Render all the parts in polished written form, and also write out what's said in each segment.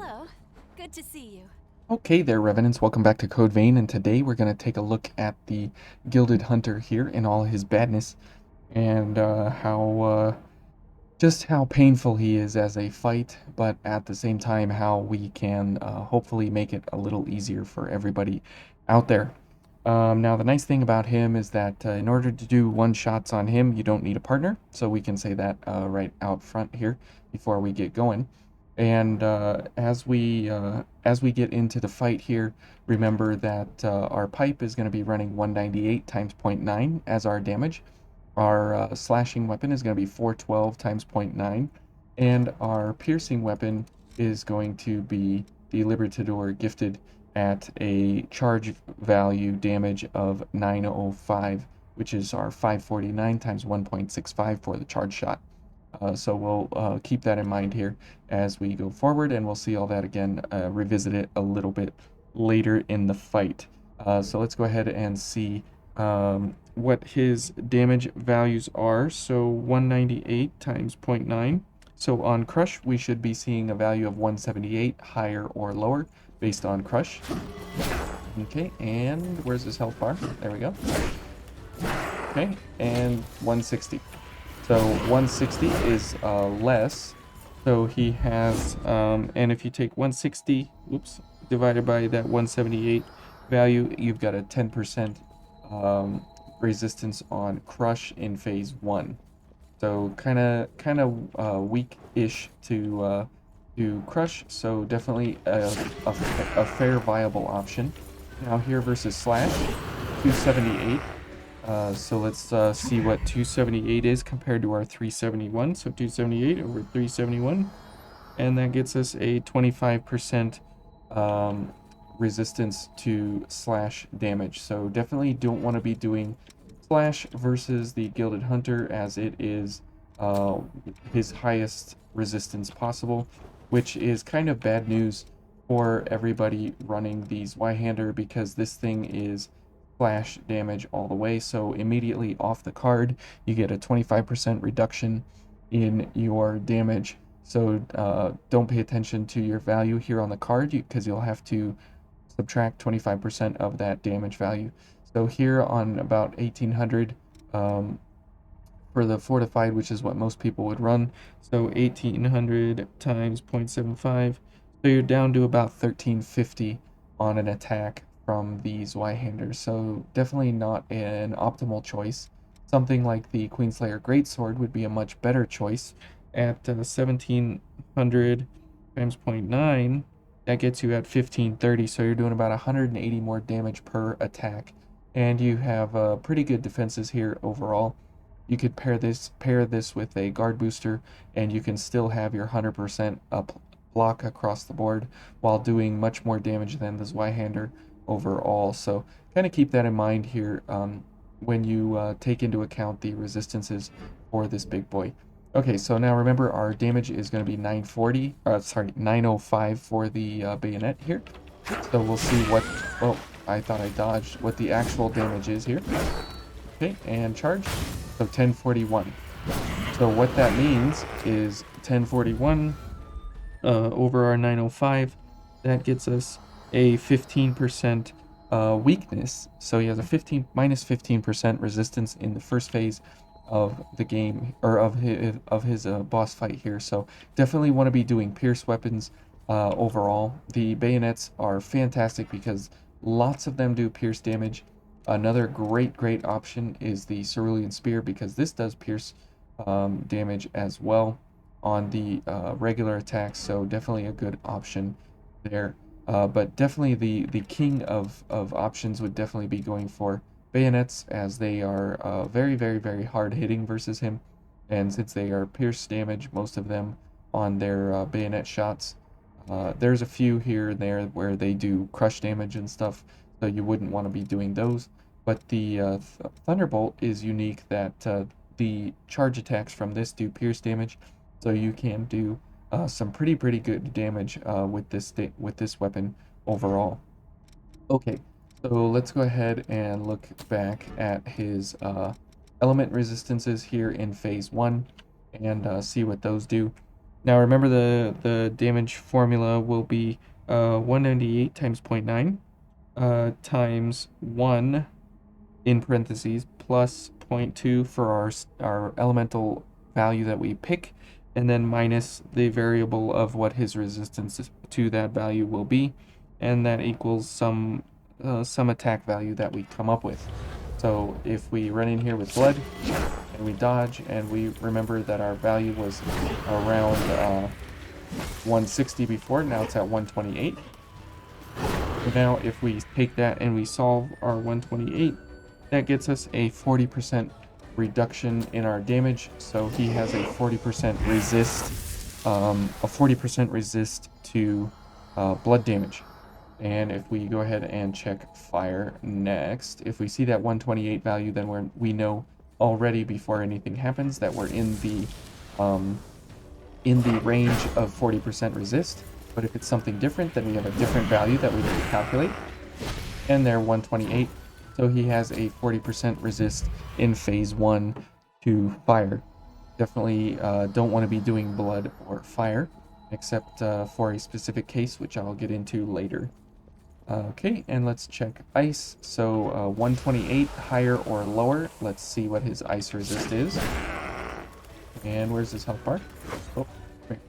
Hello. Good to see you. Okay there, Revenants. Welcome back to Code Vein, and today we're going to take a look at the Gilded Hunter here in all his badness, and just how painful he is as a fight, but at the same time how we can hopefully make it a little easier for everybody out there. Now, the nice thing about him is that in order to do one-shots on him, you don't need a partner, so we can say that right out front here before we get going. And as we get into the fight here, remember that our pipe is going to be running 198 times 0.9 as our damage. Our slashing weapon is going to be 412 times 0.9, and our piercing weapon is going to be the Libertador gifted at a charge value damage of 905, which is our 549 times 1.65 for the charge shot. So we'll keep that in mind here as we go forward, and we'll see all that again, revisit it a little bit later in the fight. So let's go ahead and see what his damage values are. So 198 times 0.9. So on Crush, we should be seeing a value of 178, higher or lower, based on Crush. Okay, and where's his health bar? There we go. Okay, and 160. So 160 is less. So he has, and if you take 160, oops, divided by that 178 value, you've got a 10% resistance on Crush in phase 1. So kind of weak-ish to Crush. So definitely a fair viable option. Now here versus Slash, 278. So let's see what 278 is compared to our 371. So 278 over 371, and that gets us a 25% resistance to slash damage. So definitely don't want to be doing slash versus the Gilded Hunter, as it is his highest resistance possible, which is kind of bad news for everybody running these Y-hander, because this thing is slash damage all the way. So immediately off the card, you get a 25% reduction in your damage. So don't pay attention to your value here on the card, because you'll have to subtract 25% of that damage value. So here on about 1800 for the fortified, which is what most people would run. So 1800 times 0.75. So you're down to about 1350 on an attack from these Y-handers. So definitely not an optimal choice. Something like the Queenslayer Greatsword would be a much better choice at 1700 times 0.9. That gets you at 1530, so you're doing about 180 more damage per attack, and you have pretty good defenses here overall. You could pair this with a guard booster, and you can still have your 100% up block across the board while doing much more damage than the Zweihander overall. So kind of keep that in mind here when you take into account the resistances for this big boy. Okay, so now remember our damage is going to be 905 for the bayonet here. So we'll see what, oh, I thought I dodged, what the actual damage is here. Okay, and charge. So 1041. So what that means is 1041 over our 905. That gets us a 15% weakness. So he has a 15% resistance in the first phase of the game, or of his boss fight here. So definitely want to be doing pierce weapons overall. The bayonets are fantastic because lots of them do pierce damage. Another great option is the Cerulean Spear, because this does pierce damage as well on the regular attacks, so definitely a good option there. But definitely the king of options would definitely be going for bayonets, as they are very hard hitting versus him, and since they are pierce damage, most of them on their bayonet shots. There's a few here and there where they do crush damage and stuff, so you wouldn't want to be doing those. But the Thunderbolt is unique, that the charge attacks from this do pierce damage, so you can do some pretty good damage with this weapon overall. Okay, so let's go ahead and look back at his element resistances here in phase 1 and see what those do. Now remember the damage formula will be 198 times 0.9 times 1 in parentheses plus 0.2 for our elemental value that we pick, and then minus the variable of what his resistance to that value will be, and that equals some attack value that we come up with. So if we run in here with blood and we dodge and we remember that our value was around 160 before, now it's at 128. So now if we take that and we solve our 128, that gets us a 40% reduction in our damage. So he has a 40% resist to blood damage. And if we go ahead and check fire next, if we see that 128 value, then we know already before anything happens that we're in the range of 40% resist. But if it's something different, then we have a different value that we need to calculate. And they're 128. So he has a 40% resist in phase 1 to fire. Definitely don't want to be doing blood or fire, except for a specific case, which I'll get into later. Okay, and let's check ice. So 128, higher or lower. Let's see what his ice resist is. And where's his health bar? Oh, great.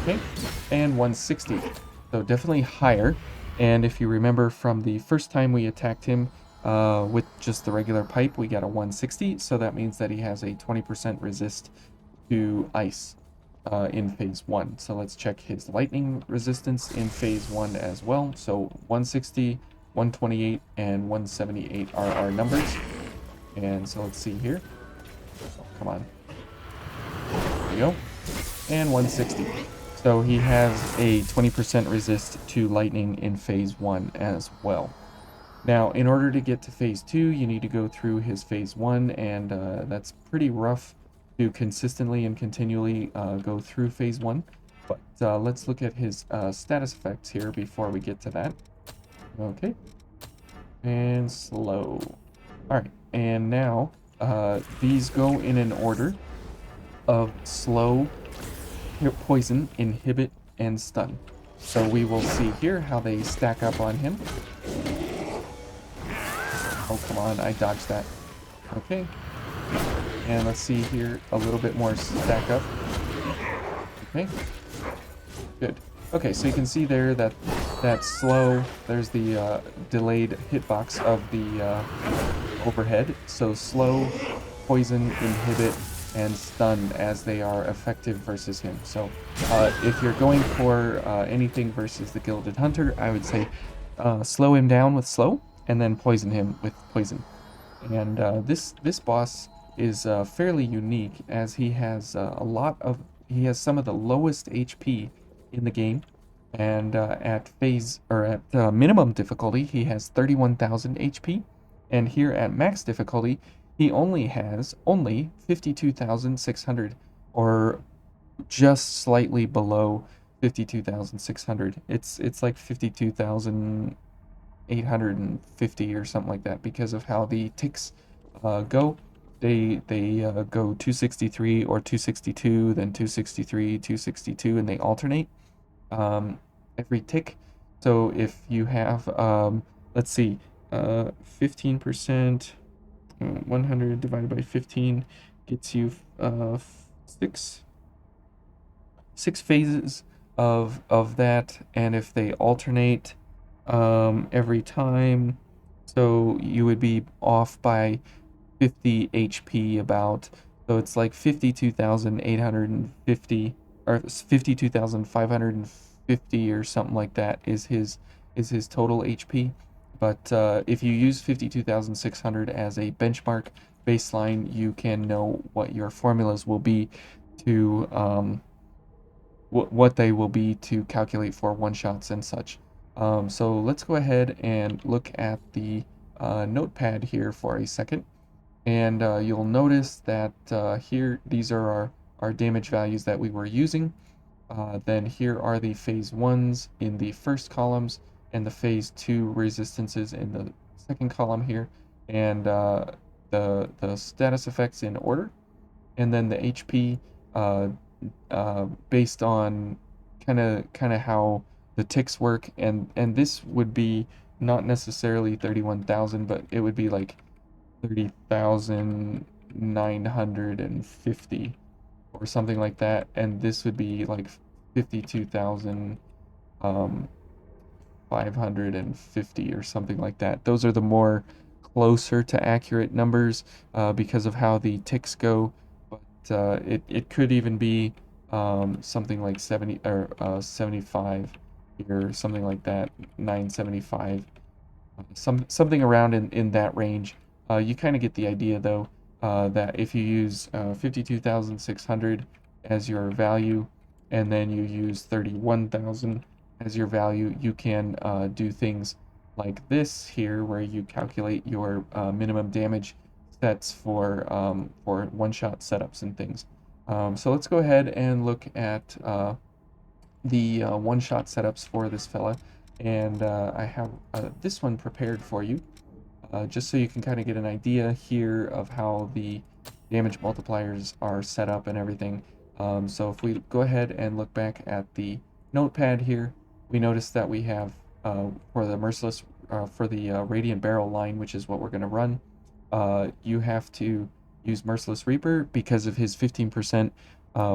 Okay, and 160. So definitely higher. And if you remember from the first time we attacked him with just the regular pipe, we got a 160. So that means that he has a 20% resist to ice in phase 1. So let's check his lightning resistance in phase 1 as well. So 160, 128, and 178 are our numbers. And so let's see here. Oh, come on. There we go. And 160. So he has a 20% resist to lightning in phase 1 as well. Now, in order to get to phase 2, you need to go through his phase 1, and that's pretty rough to consistently and continually go through phase 1. But let's look at his status effects here before we get to that. Okay. And slow. Alright, and now these go in an order of slow, poison, inhibit, and stun. So we will see here how they stack up on him. Oh, come on, I dodged that. Okay. And let's see here a little bit more stack up. Okay. Good. Okay, so you can see there that slow, there's the delayed hitbox of the overhead. So slow, poison, inhibit, and stun as they are effective versus him. So if you're going for anything versus the Gilded Hunter, I would say slow him down with slow and then poison him with poison. And this boss is fairly unique as he has some of the lowest HP in the game, and at minimum difficulty he has 31,000 HP, and here at max difficulty he only has 52,600, or just slightly below 52,600. It's like 52,850 or something like that because of how the ticks go. They go 263 or 262, then 263, 262, and they alternate every tick. So if you have, let's see, 15%, 100 divided by 15 gets you six phases of that, and if they alternate every time, so you would be off by 50 HP about, so it's like 52,850 or 52,550 or something like that is his total HP. But if you use 52,600 as a benchmark baseline, you can know what your formulas will be to what they will be to calculate for one-shots and such. So let's go ahead and look at the notepad here for a second. And you'll notice that here, these are our damage values that we were using. Then here are the phase 1s in the first columns, and the phase 2 resistances in the second column here, and the status effects in order. And then the HP based on kind of how the ticks work, and this would be not necessarily 31,000, but it would be like 30,950 or something like that, and this would be like 52,000 um 550 or something like that. Those are the more closer to accurate numbers because of how the ticks go, but it could even be something like 70 or 75 or something like that, 975, something around in that range. You kind of get the idea though, that if you use 52,600 as your value and then you use 31,000 as your value, you can do things like this here where you calculate your minimum damage sets for one-shot setups and things. So let's go ahead and look at the one-shot setups for this fella, and I have this one prepared for you, just so you can kind of get an idea here of how the damage multipliers are set up and everything. So if we go ahead and look back at the notepad here, we notice that we have for the merciless for the radiant barrel line, which is what we're going to run. You have to use Merciless Reaper because of his 15%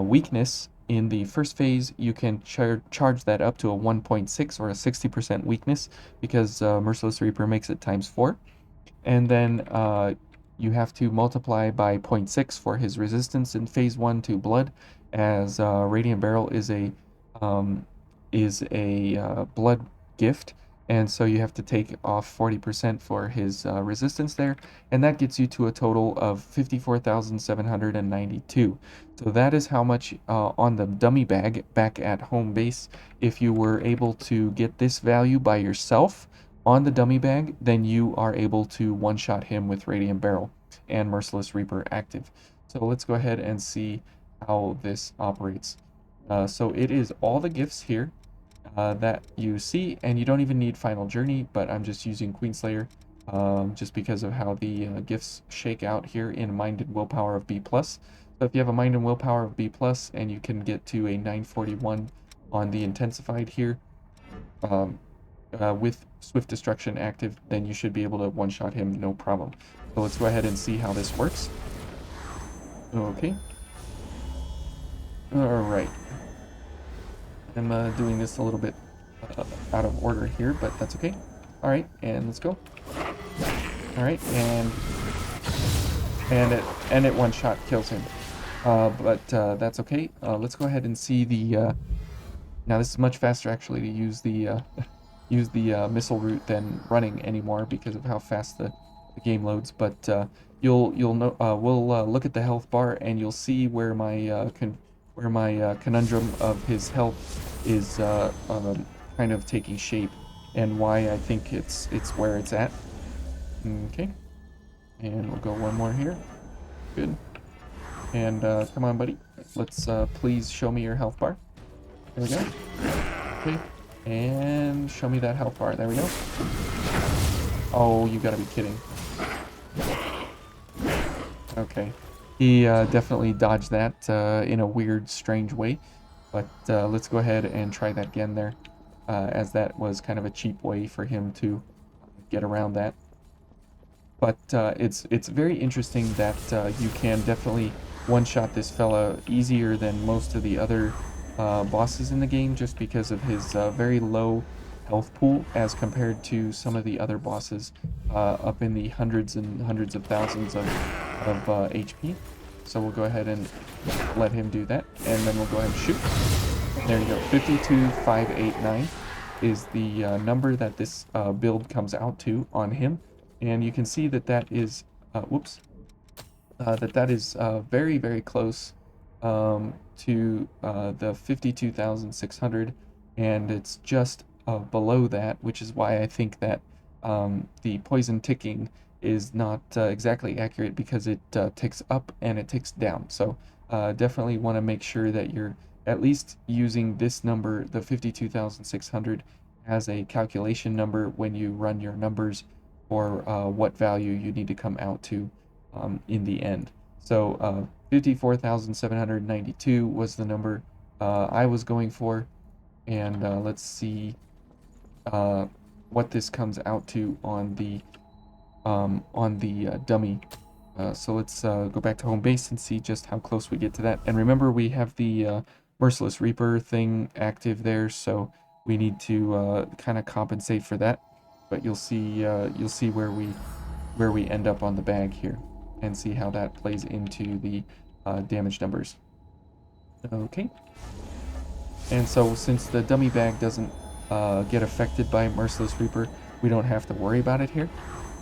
weakness. In the first phase, you can charge that up to a 1.6 or a 60% weakness because Merciless Reaper makes it times 4. And then you have to multiply by 0.6 for his resistance in phase 1 to blood, as Radiant Barrel um, is a blood gift, and so you have to take off 40% for his resistance there, and that gets you to a total of 54,792. So that is how much on the dummy bag back at home base. If you were able to get this value by yourself on the dummy bag, then you are able to one-shot him with Radiant Barrel and Merciless Reaper active. So let's go ahead and see how this operates. So it is all the gifts here that you see, and you don't even need Final Journey, but I'm just using Queenslayer just because of how the gifts shake out here in Mind and Willpower of B+. So if you have a Mind and Willpower of B+, and you can get to a 941 on the Intensified here, with Swift Destruction active, then you should be able to one-shot him no problem. So let's go ahead and see how this works. Okay. Alright. I'm doing this a little bit out of order here, but that's okay. Alright, and let's go. Alright, and it one-shot kills him. But that's okay. Let's go ahead and see the... now this is much faster actually to use the missile route than running anymore because of how fast the game loads. But you'll know we'll look at the health bar and you'll see where my conundrum of his health is kind of taking shape and why I think it's where it's at. Okay, and we'll go one more here. Good. And come on, buddy. Let's please show me your health bar. There we go. Okay. And show me that health bar. There we go. Oh, you gotta be kidding. Okay. He definitely dodged that in a weird, strange way. But let's go ahead and try that again there, as that was kind of a cheap way for him to get around that. But it's very interesting that you can definitely one-shot this fella easier than most of the other bosses in the game, just because of his very low health pool as compared to some of the other bosses up in the hundreds and hundreds of thousands of HP. So we'll go ahead and let him do that, and then we'll go ahead and shoot. There you go. 52589 is the number that this build comes out to on him, and you can see that that is that is very, very close to the 52,600, and it's just below that, which is why I think that the poison ticking is not exactly accurate, because it ticks up and it ticks down. So definitely want to make sure that you're at least using this number, the 52,600, as a calculation number when you run your numbers for what value you need to come out to in the end. So 54,792 was the number I was going for. And let's see uh, what this comes out to on the dummy. So let's go back to home base and see just how close we get to that. And remember, we have the Merciless Reaper thing active there, so we need to kind of compensate for that. But you'll see where we end up on the bag here, and see how that plays into the damage numbers. Okay. And so since the dummy bag doesn't get affected by Merciless Reaper, we don't have to worry about it here.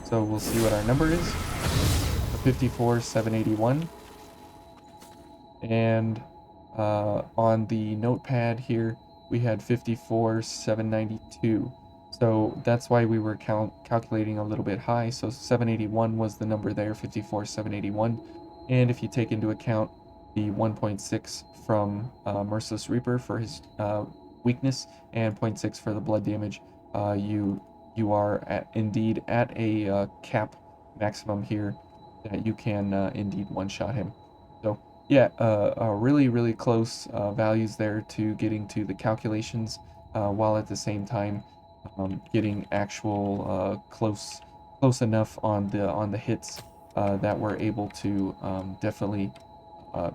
So we'll see what our number is. 54,781. And on the notepad here, we had 54,792. So that's why we were calculating a little bit high. So 781 was the number there, 54,781. And if you take into account the 1.6 from Merciless Reaper for his weakness and 0.6 for the blood damage, you are indeed at a cap maximum here that you can indeed one-shot him. So yeah, really close values there to getting to the calculations, while at the same time getting actual close enough on the hits that we're able to definitely uh,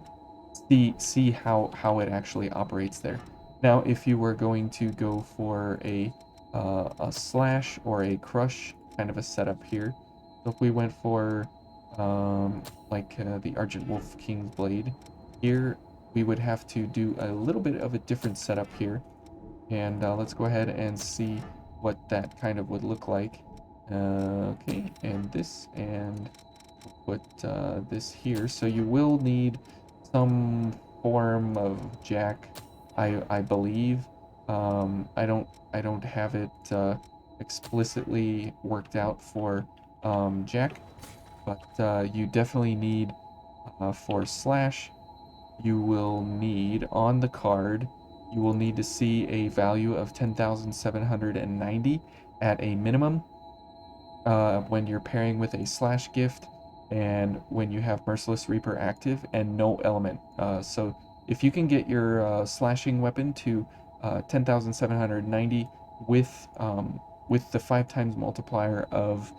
see how it actually operates there. Now, if you were going to go for a slash or a crush kind of a setup here, so if we went for the Argent Wolf King's Blade here, we would have to do a little bit of a different setup here. And let's go ahead and see what that kind of would look like. Okay, and this, and put this here. So you will need some form of jack, I believe. I don't have it explicitly worked out for jack, but you definitely need for slash. You will need on the card. You will need to see a value of 10,790 at a minimum when you're pairing with a slash gift, and when you have Merciless Reaper active and no element. So if you can get your slashing weapon to 10,790 with the 5 times multiplier of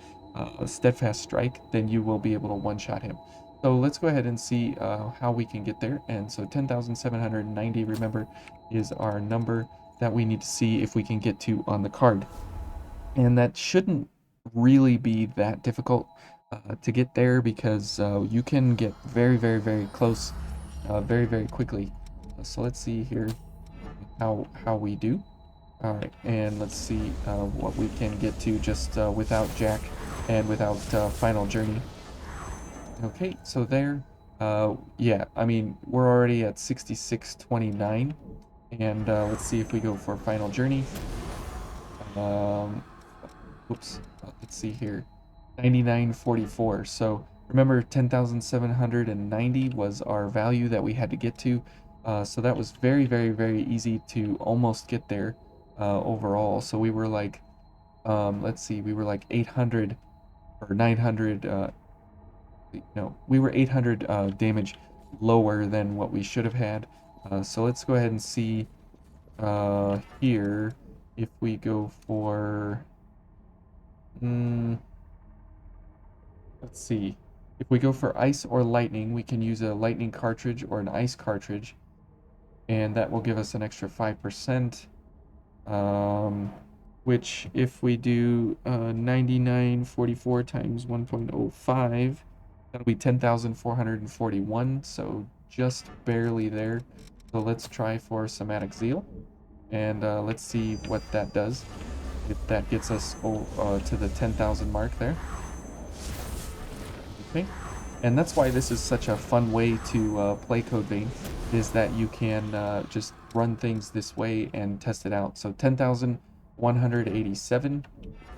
Steadfast Strike, then you will be able to one-shot him. So let's go ahead and see how we can get there. And so 10,790, remember, is our number that we need to see if we can get to on the card. And that shouldn't really be that difficult to get there, because you can get very close very quickly. So let's see here how we do. All right, and let's see what we can get to just without Jack and without Final Journey. Okay, so there, yeah, I mean, we're already at 6629, and let's see if we go for Final Journey. Oops, let's see here, 9944. So remember, 10,790 was our value that we had to get to. So that was very easy to almost get there overall. So we were like, let's see, we were like 800 or 900, no, we were 800 damage lower than what we should have had. So let's go ahead and see here if we go for, let's see, if we go for ice or lightning, we can use a lightning cartridge or an ice cartridge, and that will give us an extra 5%. Which if we do 9944 times 1.05, that'll be 10,441, so just barely there. So let's try for Somatic Zeal, and let's see what that does, if that gets us to the 10,000 mark there. Okay, and that's why this is such a fun way to play Code Vein, is that you can just run things this way and test it out. So 10,187,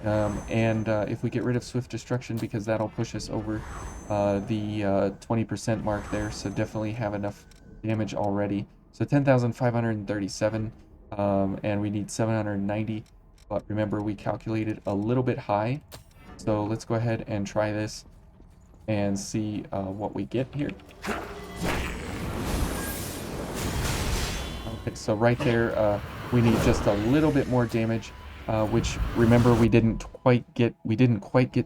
and if we get rid of Swift Destruction, because that'll push us over the 20% mark there, so definitely have enough damage already. So 10,537, and we need 790, but remember, we calculated a little bit high. So let's go ahead and try this. and see what we get here. Okay, so right there, we need just a little bit more damage, which remember we didn't quite get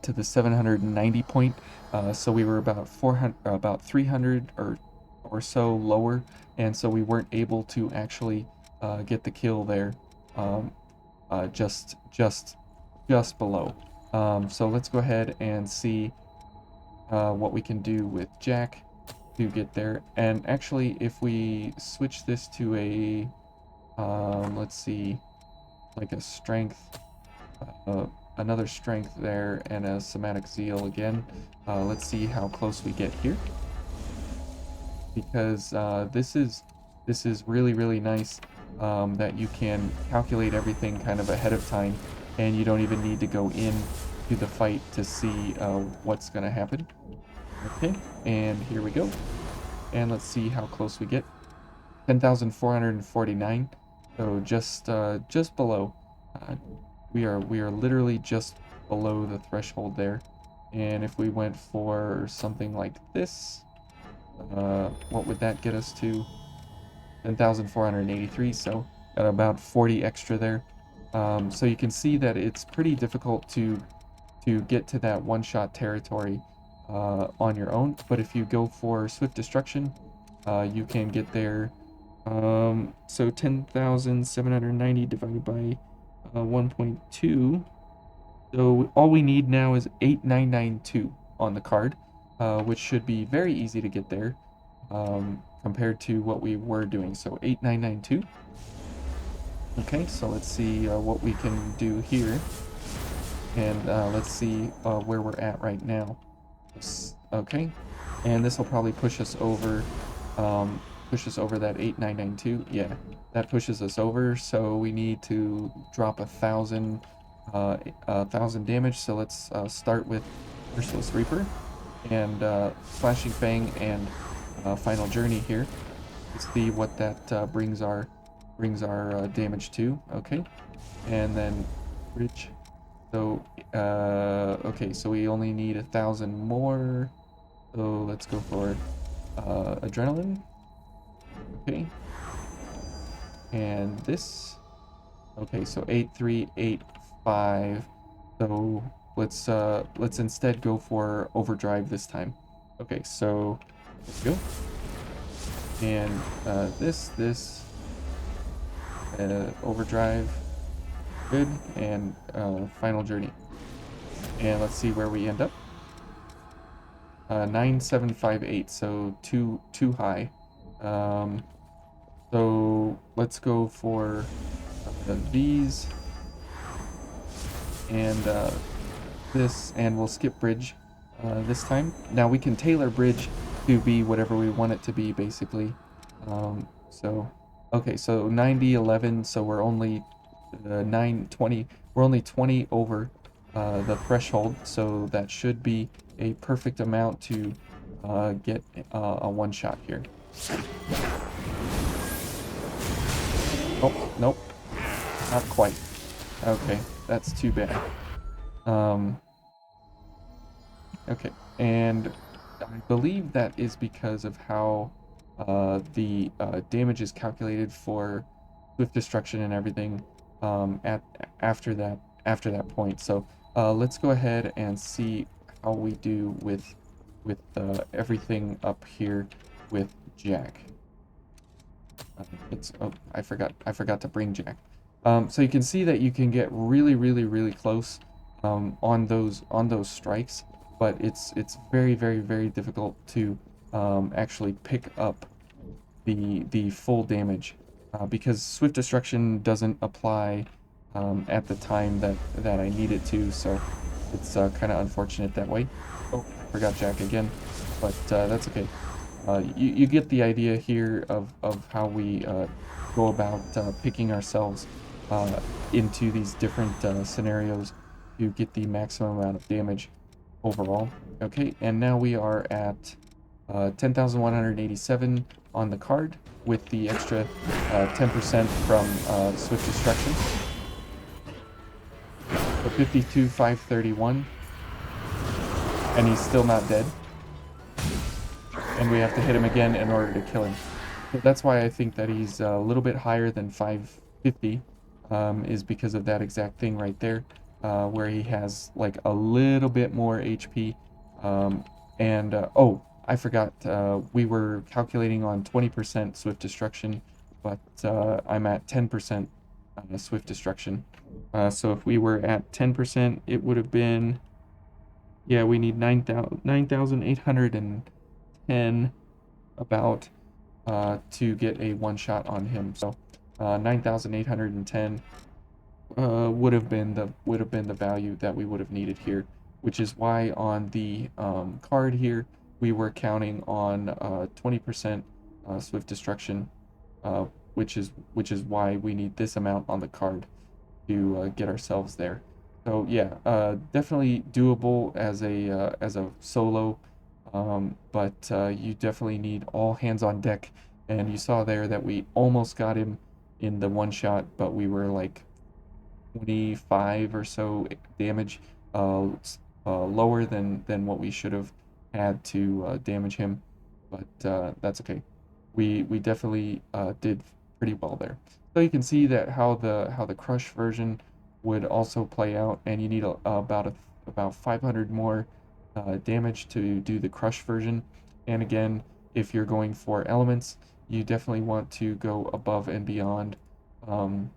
to the 790 point, so we were about 400, about 300 or so lower, and so we weren't able to actually get the kill there, just below. So let's go ahead and see what we can do with Jack to get there. And actually, if we switch this to a, let's see, like a strength, another strength there, and a somatic zeal again. Let's see how close we get here, because this is really nice, that you can calculate everything kind of ahead of time, and you don't even need to go in to the fight to see what's going to happen. Okay, and here we go. And let's see how close we get. 10,449. So just below. We are literally just below the threshold there. And if we went for something like this, what would that get us to? 10,483. So got about 40 extra there. So you can see that it's pretty difficult to get to that one-shot territory on your own, but if you go for Swift Destruction, you can get there. So 10,790 divided by 1.2. So all we need now is 8992 on the card, which should be very easy to get there compared to what we were doing. So 8992. Okay, so let's see what we can do here. And let's see where we're at right now. Okay, and this will probably push us over that 8992. Yeah, that pushes us over, so we need to drop 1,000 damage. So let's start with Merciless Reaper and Flashing Fang and Final Journey here to see what that brings our damage to. Okay, and then Bridge. So, okay, so we only need 1,000 more. So let's go for Adrenaline. Okay. And this. Okay, so 8385. So let's instead go for Overdrive this time. Okay, so let's go. And this Overdrive. Good, and Final Journey. And let's see where we end up. 9758, so too high. So let's go for these and this, and we'll skip Bridge this time. Now we can tailor Bridge to be whatever we want it to be, basically. So okay, so 9011, so we're only 920. We're only 20 over the threshold, so that should be a perfect amount to get a one shot here. Oh, nope, not quite. Okay, that's too bad. Okay, and I believe that is because of how the damage is calculated for Swift Destruction and everything after that point. So let's go ahead and see how we do with everything up here with Jack. Oh, I forgot to bring Jack. So you can see that you can get really close on those strikes, but it's very difficult to actually pick up the full damage because Swift Destruction doesn't apply at the time that I need it to, so it's kind of unfortunate that way. Oh, I forgot Jack again, but that's okay. You get the idea here of how we go about picking ourselves into these different scenarios to get the maximum amount of damage overall. Okay, and now we are at 10,187 on the card with the extra 10% from Swift Destruction. So 52,531, and he's still not dead. and we have to hit him again in order to kill him. So that's why I think that he's a little bit higher than 550, is because of that exact thing right there, where he has like a little bit more HP. Oh, I forgot, we were calculating on 20% swift destruction, but I'm at 10% swift destruction. So if we were at 10%, it would have been, yeah, we need 9,810 about, to get a one shot on him. So 9,810 would have been the value that we would have needed here, which is why on the card here we were counting on 20% swift destruction, uh, which is why we need this amount on the card to get ourselves there. So yeah, definitely doable as a solo, but you definitely need all hands on deck. And you saw there that we almost got him in the one shot, but we were like 25 or so damage, lower than what we should have had to damage him. But that's okay. We definitely did pretty well there. So you can see that how the crush version would also play out, and you need about 500 more damage to do the crush version. And again, if you're going for elements, you definitely want to go above and beyond um,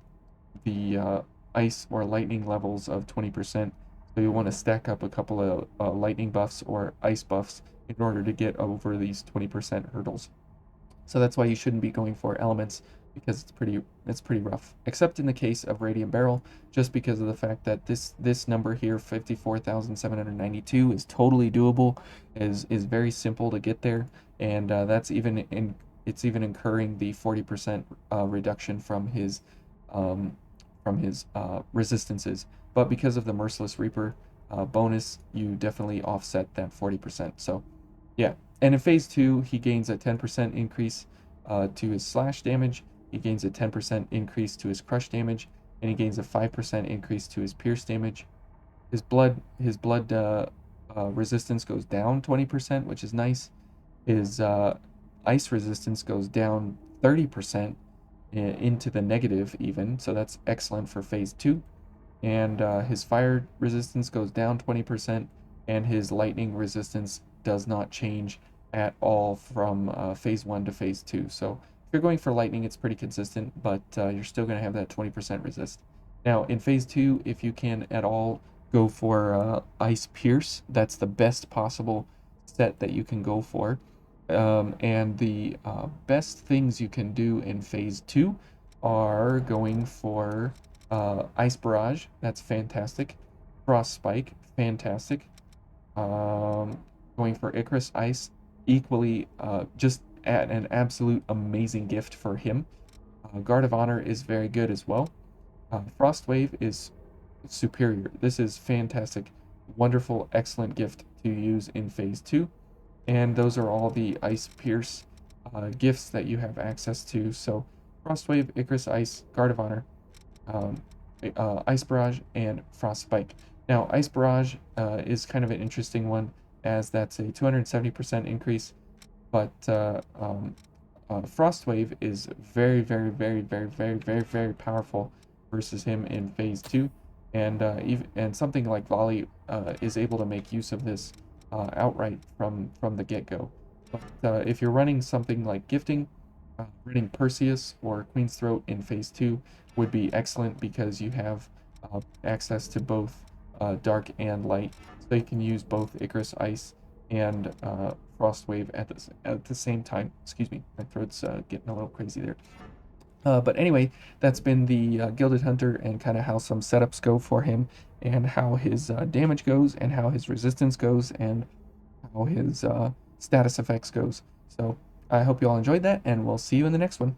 the ice or lightning levels of 20%. So you want to stack up a couple of lightning buffs or ice buffs in order to get over these 20% hurdles. So that's why you shouldn't be going for elements, because it's pretty rough. Except in the case of Radiant Barrel, just because of the fact that this number here, 54,792, is totally doable, is very simple to get there, and that's even in it's even incurring the 40% reduction um, from his resistances. But because of the Merciless Reaper bonus, you definitely offset that 40%. So yeah, and in phase 2, he gains a 10% increase to his slash damage, he gains a 10% increase to his crush damage, and he gains a 5% increase to his pierce damage. His blood resistance goes down 20%, which is nice. His ice resistance goes down 30% into the negative even, so that's excellent for phase 2. And his fire resistance goes down 20%, and his lightning resistance does not change at all from phase 1 to phase 2. So if you're going for lightning, it's pretty consistent, but you're still going to have that 20% resist. Now, in phase 2, if you can at all go for Ice Pierce, that's the best possible set that you can go for. And the best things you can do in phase 2 are going for Ice Barrage, that's fantastic. Frost Spike, fantastic. Um, Going for Icarus Ice, equally just an absolute amazing gift for him. Guard of Honor is very good as well. Frost Wave is superior. This is fantastic, wonderful, excellent gift to use in phase 2. And those are all the Ice Pierce gifts that you have access to. So Frost Wave, Icarus Ice, Guard of Honor, um, Ice Barrage, and Frost Spike. Now, Ice Barrage is kind of an interesting one, as that's a 270% increase, but Frost Wave is very, very, very, very, very, very, very powerful versus him in phase 2, and something like Volley is able to make use of this outright from the get-go. But if you're running something like Gifting, running Perseus or Queen's Throat in phase 2 would be excellent, because you have access to both dark and light, so you can use both Icarus Ice and Frost Wave at the same time. Excuse me, my throat's getting a little crazy there. But anyway, that's been the Gilded Hunter, and kind of how some setups go for him, and how his damage goes, and how his resistance goes, and how his status effects goes. So I hope you all enjoyed that, and we'll see you in the next one.